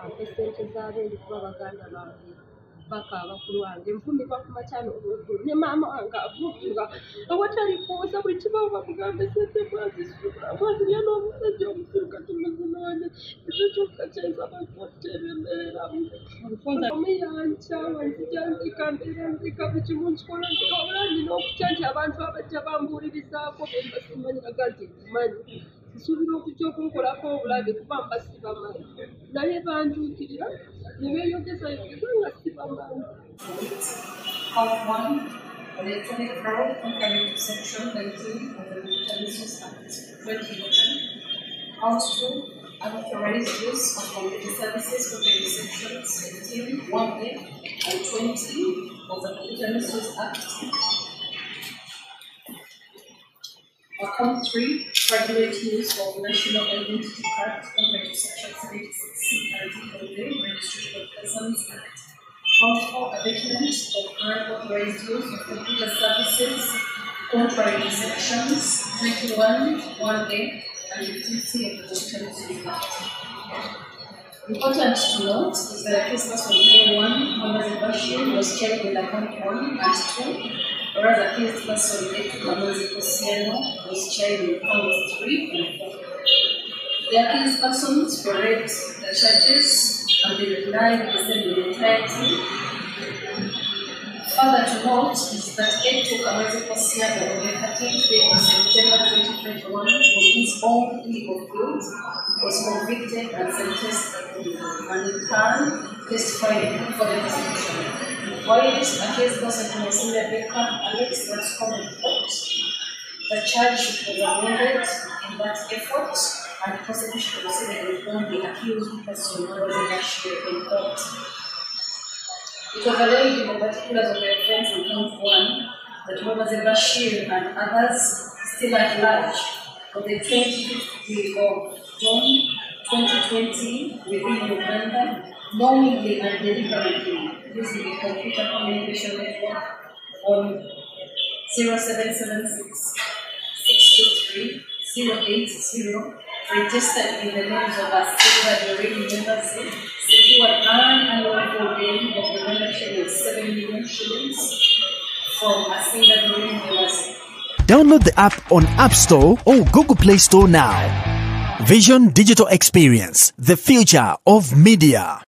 ampe ssente z'abeeri kuba baganda bange bakaaba ku lwange nvumirwa ku makya n'olweggulo ne maama wange avunga awatali kuwoza buli kibawo bamugambe ssente mwazirya n'omusajja omuserukati muzinoone ekyo kyokka kyensaba okuteebereramu omuyanja wanzija nzika mbeera nzika buli kimu nkikola nkikola nina okutya nti abantu abajja bambuulirizaako bemba simanyi baga nti nkumanyi nsuubira okujja okunkolako obulabe kuba mba sibamanyi naye bantuukirira ne beeyogezayogeza nga sibamanyi. Part 1. Electronic fraud contrary to Section 19 of the Services Act 2011. Part 2. Unauthorized use of computer services contrary to Sections 18, 1A and 20 of the Services Act. Account 3. Fraudulent use of national identity cards contrary to Section 76C Article A Registration of Persons Act. Count 4. Abatement of unauthorized use of computer services contrary to Sections 21, 1A and 15C of the Services Act. Important to note is that the case person A1, Mohamed Bashir, was charged with account 1 and 2, whereas the case person A2, Mohamed Kosiano, was charged with count 3 and 4. The accused persons correct the charges and they denied the same in entirety. Further to note is that A2 Kamazi Kosiano on the 13th day of September 2021 on his own plea of guilt was convicted and sentenced and in turn testified for the prosecution. While this accused person Mesilia Baker alleged that common court, the charge was amended in that effort and the prosecution proceeded to inform the accused person Mohamed Bashir in court. It overlaid the particulars of the offense in count 1 that Mohamed Bashir and others still at large on the 25th day of June 2020 within Uganda, knowingly and deliberately using a computer communication network on 0776 623 080 registered in the names of our Silver Doreen members, secured an unlawful gain of the membership of 7 million shillings from a Silver Doreen members. Download the app on App Store or Google Play Store now. Vision Digital Experience, the future of media.